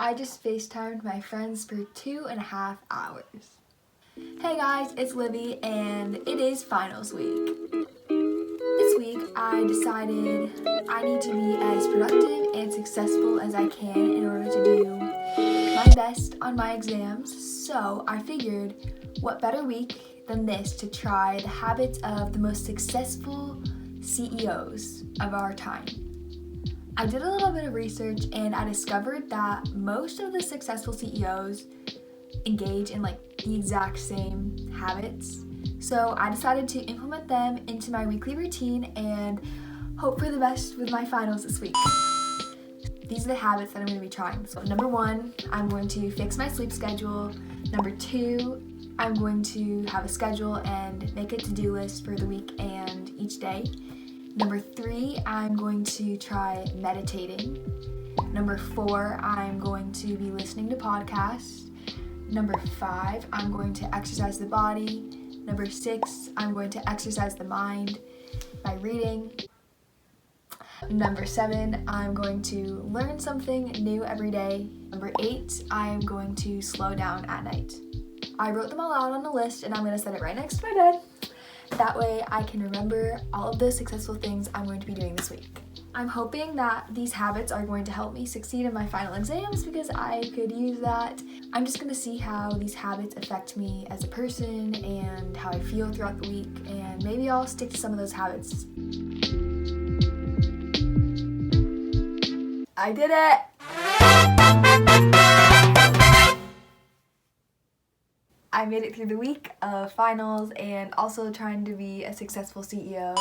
I just FaceTimed my friends for 2.5 hours. Hey guys, it's Livy and it is finals week. This week I decided I need to be as productive and successful as I can in order to do my best on my exams. So I figured what better week than this to try the habits of the most successful CEOs of our time. I did a little bit of research and I discovered that most of the successful CEOs engage in the exact same habits. So I decided to implement them into my weekly routine and hope for the best with my finals this week. These are the habits that I'm going to be trying. So number 1, I'm going to fix my sleep schedule. Number 2, I'm going to have a schedule and make a to-do list for the week and each day. Number 3, I'm going to try meditating. Number 4, I'm going to be listening to podcasts. Number 5, I'm going to exercise the body. Number 6, I'm going to exercise the mind by reading. Number 7, I'm going to learn something new every day. Number 8, I am going to slow down at night. I wrote them all out on a list and I'm going to set it right next to my bed. That way I can remember all of the successful things I'm going to be doing this week. I'm hoping that these habits are going to help me succeed in my final exams because I could use that. I'm just going to see how these habits affect me as a person and how I feel throughout the week, and maybe I'll stick to some of those habits. I did it! I made it through the week of finals and also trying to be a successful CEO.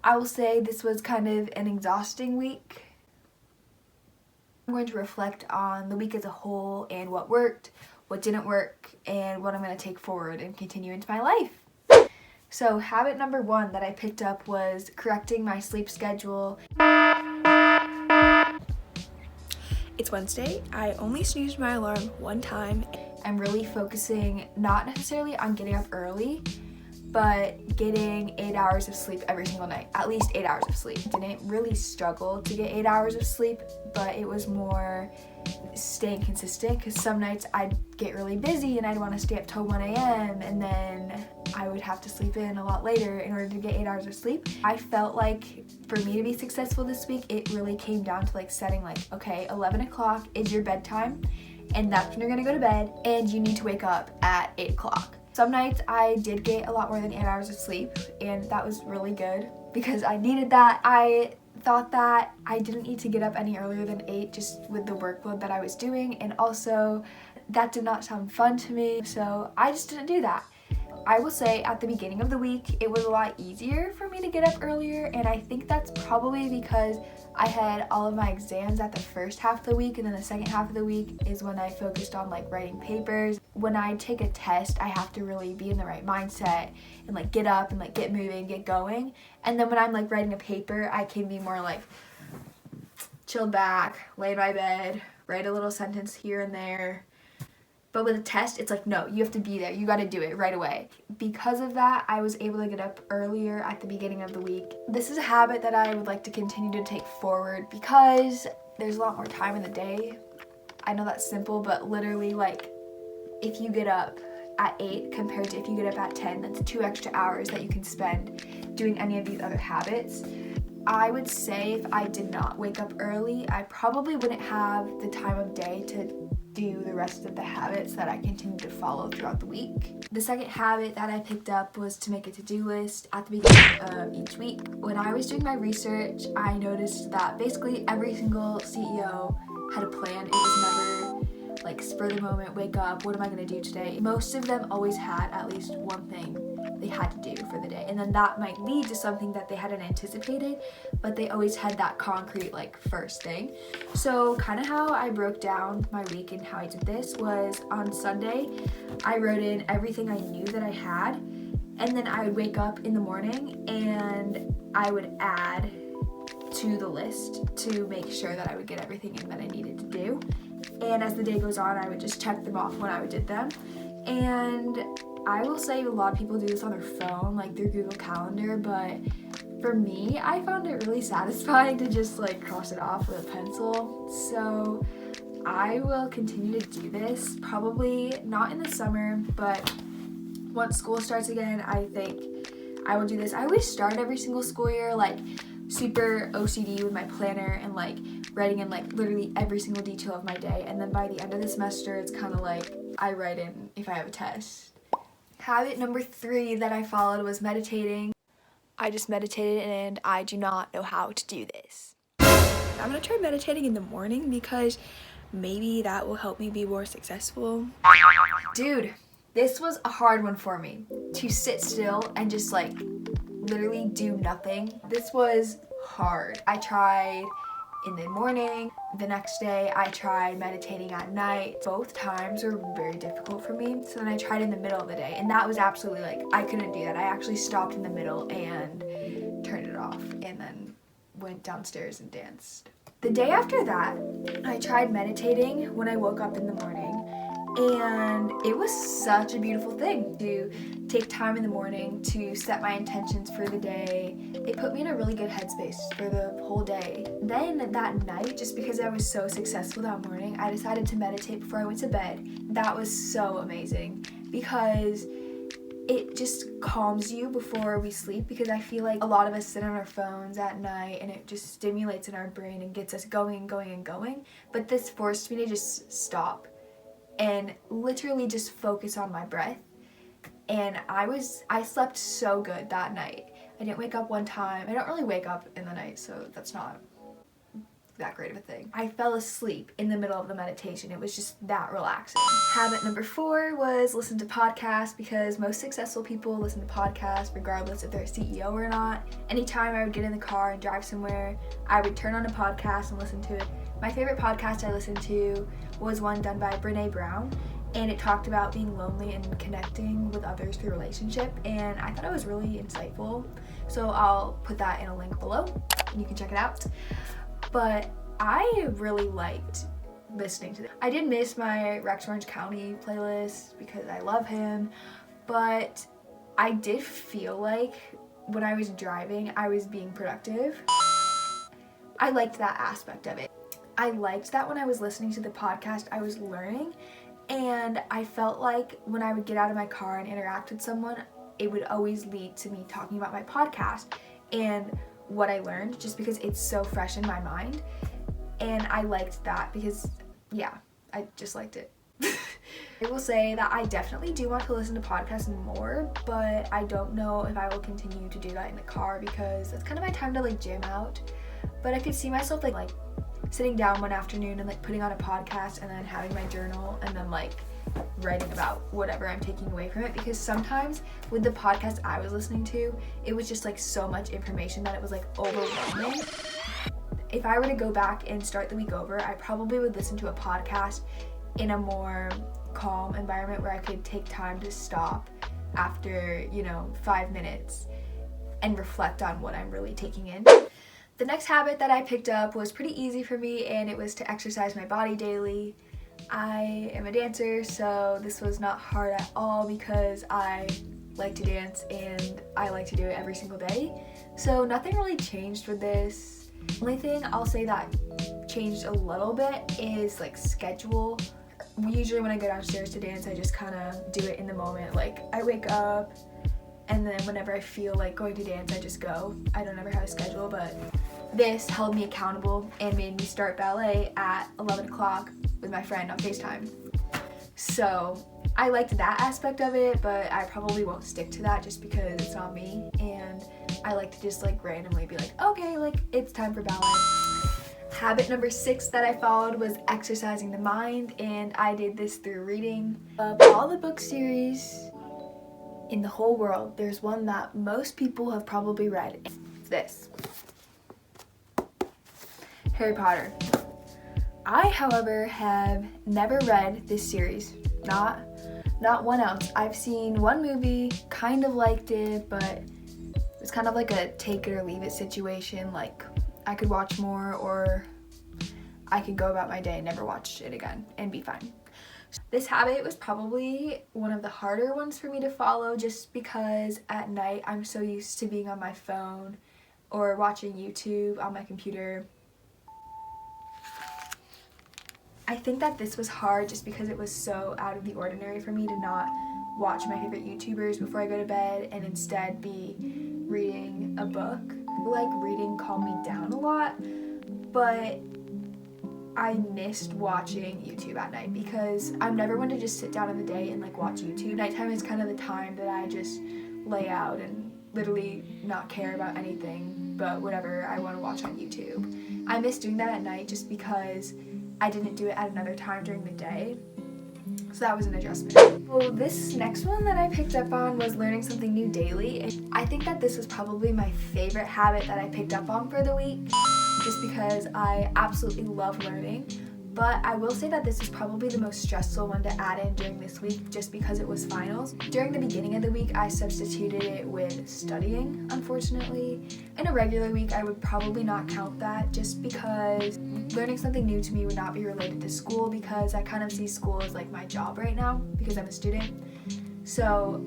I will say this was kind of an exhausting week. I'm going to reflect on the week as a whole and what worked, what didn't work, and what I'm going to take forward and continue into my life. So habit number 1 that I picked up was correcting my sleep schedule. It's Wednesday. I only snoozed my alarm one time. I'm really focusing not necessarily on getting up early, but getting 8 hours of sleep every single night, at least 8 hours of sleep. Didn't really struggle to get 8 hours of sleep, but it was more staying consistent because some nights I'd get really busy and I'd want to stay up till 1 a.m. and then I would have to sleep in a lot later in order to get 8 hours of sleep. I felt like for me to be successful this week, it really came down to setting okay, 11 o'clock is your bedtime and that's when you're gonna go to bed and you need to wake up at 8 o'clock. Some nights I did get a lot more than 8 hours of sleep and that was really good because I needed that. I thought that I didn't need to get up any earlier than 8 just with the workload that I was doing, and also that did not sound fun to me, so I just didn't do that. I will say at the beginning of the week it was a lot easier for me to get up earlier, and I think that's probably because I had all of my exams at the first half of the week, and then the second half of the week is when I focused on writing papers. When I take a test, I have to really be in the right mindset and get up and get moving, get going. And then when I'm writing a paper, I can be more chilled back, lay in my bed, write a little sentence here and there. But with a test, it's no, you have to be there. You got to do it right away. Because of that, I was able to get up earlier at the beginning of the week. This is a habit that I would like to continue to take forward because there's a lot more time in the day. I know that's simple, but literally, if you get up at 8 compared to if you get up at 10, that's 2 extra hours that you can spend doing any of these other habits. I would say if I did not wake up early, I probably wouldn't have the time of day to do the rest of the habits that I continue to follow throughout the week. The second habit that I picked up was to make a to-do list at the beginning of each week. When I was doing my research, I noticed that basically every single CEO had a plan. It was never spur of the moment, wake up, what am I going to do today? Most of them always had at least one thing they had to do for the day, and then that might lead to something that they hadn't anticipated, but they always had that concrete first thing. So kind of how I broke down my week and how I did this was on Sunday I wrote in everything I knew that I had, and then I would wake up in the morning and I would add to the list to make sure that I would get everything in that I needed to do. And as the day goes on, I would just check them off when I did them. And I will say a lot of people do this on their phone, through Google Calendar, but for me, I found it really satisfying to just cross it off with a pencil. So I will continue to do this, probably not in the summer, but once school starts again, I think I will do this. I always start every single school year like super OCD with my planner and like writing in like literally every single detail of my day, and then by the end of the semester it's kind of like I write in if I have a test. Habit number 3 that I followed was meditating. I just meditated and I do not know how to do this. I'm gonna try meditating in the morning because maybe that will help me be more successful. Dude, this was a hard one for me, to sit still and just like literally do nothing. This was hard. I tried in the morning, the next day I tried meditating at night. Both times were very difficult for me. So then I tried in the middle of the day, and that was absolutely like, I couldn't do that. I actually stopped in the middle and turned it off and then went downstairs and danced. The day after that, I tried meditating when I woke up in the morning, and it was such a beautiful thing to take time in the morning to set my intentions for the day. It put me in a really good headspace for the whole day. Then that night, just because I was so successful that morning, I decided to meditate before I went to bed. That was so amazing because it just calms you before we sleep, because I feel like a lot of us sit on our phones at night and it just stimulates in our brain and gets us going and going and going. But this forced me to just stop and literally just focus on my breath. And I slept so good that night. I didn't wake up one time. I don't really wake up in the night, so that's not that great of a thing. I fell asleep in the middle of the meditation. It was just that relaxing. Habit number 4 was listen to podcasts, because most successful people listen to podcasts regardless if they're a CEO or not. Anytime I would get in the car and drive somewhere, I would turn on a podcast and listen to it. My favorite podcast I listened to was one done by Brene Brown, and it talked about being lonely and connecting with others through relationship, and I thought it was really insightful. So I'll put that in a link below and you can check it out. But I really liked listening to it. I did miss my Rex Orange County playlist because I love him, but I did feel like when I was driving, I was being productive. I liked that aspect of it. I liked that when I was listening to the podcast, I was learning, and I felt like when I would get out of my car and interact with someone, it would always lead to me talking about my podcast and what I learned, just because it's so fresh in my mind. And I liked that because, yeah, I just liked it. I will say that I definitely do want to listen to podcasts more, but I don't know if I will continue to do that in the car, because that's kind of my time to like jam out. But I could see myself like sitting down one afternoon and like putting on a podcast and then having my journal and then like writing about whatever I'm taking away from it, because sometimes with the podcast I was listening to, it was just like so much information that it was like overwhelming. If I were to go back and start the week over, I probably would listen to a podcast in a more calm environment where I could take time to stop after, 5 minutes and reflect on what I'm really taking in. The next habit that I picked up was pretty easy for me, and it was to exercise my body daily. I am a dancer, so this was not hard at all because I like to dance and I like to do it every single day. So nothing really changed with this. The only thing I'll say that changed a little bit is like schedule. Usually when I go downstairs to dance, I just kind of do it in the moment. Like I wake up and then whenever I feel like going to dance, I just go. I don't ever have a schedule, but this held me accountable and made me start ballet at 11 o'clock with my friend on FaceTime. So I liked that aspect of it, but I probably won't stick to that just because it's not me, and I like to just like randomly be like, okay, like it's time for ballet. Habit number 6 that I followed was exercising the mind, and I did this through reading. Of all the book series in the whole world, there's one that most people have probably read. It's this. Harry Potter. I, however, have never read this series. Not one ounce. I've seen one movie, kind of liked it, but it's kind of like a take it or leave it situation. Like, I could watch more, or I could go about my day and never watch it again and be fine. This habit was probably one of the harder ones for me to follow, just because at night I'm so used to being on my phone or watching YouTube on my computer. I think that this was hard just because it was so out of the ordinary for me to not watch my favorite YouTubers before I go to bed and instead be reading a book. Like, reading calmed me down a lot, but I missed watching YouTube at night because I'm never one to just sit down in the day and like watch YouTube. Nighttime is kind of the time that I just lay out and literally not care about anything but whatever I want to watch on YouTube. I miss doing that at night just because I didn't do it at another time during the day. So that was an adjustment. Well, this next one that I picked up on was learning something new daily. I think that this was probably my favorite habit that I picked up on for the week, just because I absolutely love learning. But I will say that this is probably the most stressful one to add in during this week just because it was finals. During the beginning of the week, I substituted it with studying, unfortunately. In a regular week, I would probably not count that just because learning something new to me would not be related to school, because I kind of see school as like my job right now because I'm a student. So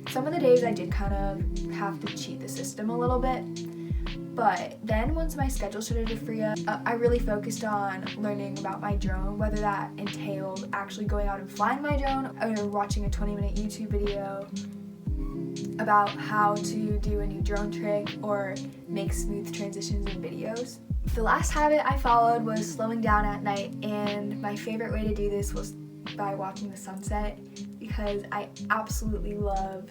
some of the days I did kind of have to cheat the system a little bit. But then once my schedule started to free up, I really focused on learning about my drone, whether that entailed actually going out and flying my drone or watching a 20-minute YouTube video about how to do a new drone trick or make smooth transitions in videos. The last habit I followed was slowing down at night, and my favorite way to do this was by watching the sunset, because I absolutely love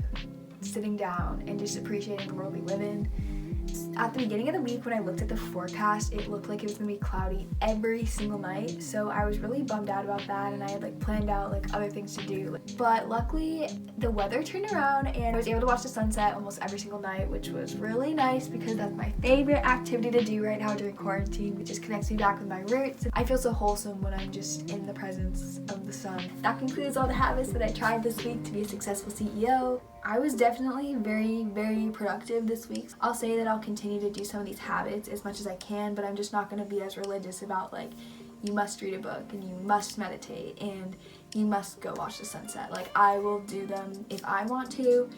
sitting down and just appreciating the world we live in. At the beginning of the week, when I looked at the forecast, it looked like it was gonna be cloudy every single night, so I was really bummed out about that, and I had like planned out like other things to do. But luckily, the weather turned around and I was able to watch the sunset almost every single night, which was really nice because that's my favorite activity to do right now during quarantine. It just connects me back with my roots. I feel so wholesome when I'm just in the presence of the sun. That concludes all the habits that I tried this week to be a successful CEO. I was definitely very, very productive this week. I'll say that I'll continue to do some of these habits as much as I can, but I'm just not going to be as religious about like, you must read a book and you must meditate and you must go watch the sunset. Like, I will do them if I want to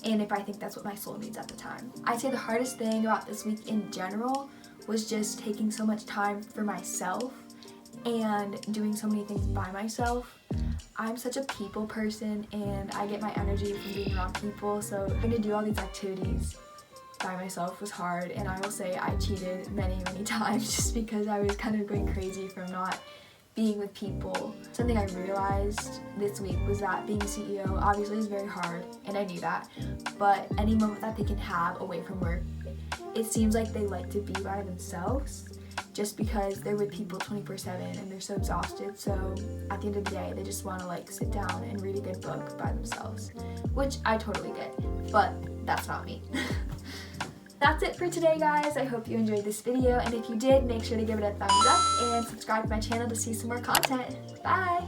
and if I think that's what my soul needs at the time. I'd say the hardest thing about this week in general was just taking so much time for myself and doing so many things by myself. I'm such a people person and I get my energy from being around people, so having to do all these activities by myself was hard, and I will say I cheated many times just because I was kind of going crazy from not being with people. Something I realized this week was that being a CEO obviously is very hard, and I knew that, but any moment that they can have away from work, it seems like they like to be by themselves, just because they're with people 24/7 and they're so exhausted. So at the end of the day, they just want to like sit down and read a good book by themselves, which I totally get, but that's not me. That's it for today, guys. I hope you enjoyed this video, and if you did, make sure to give it a thumbs up and subscribe to my channel to see some more content. Bye!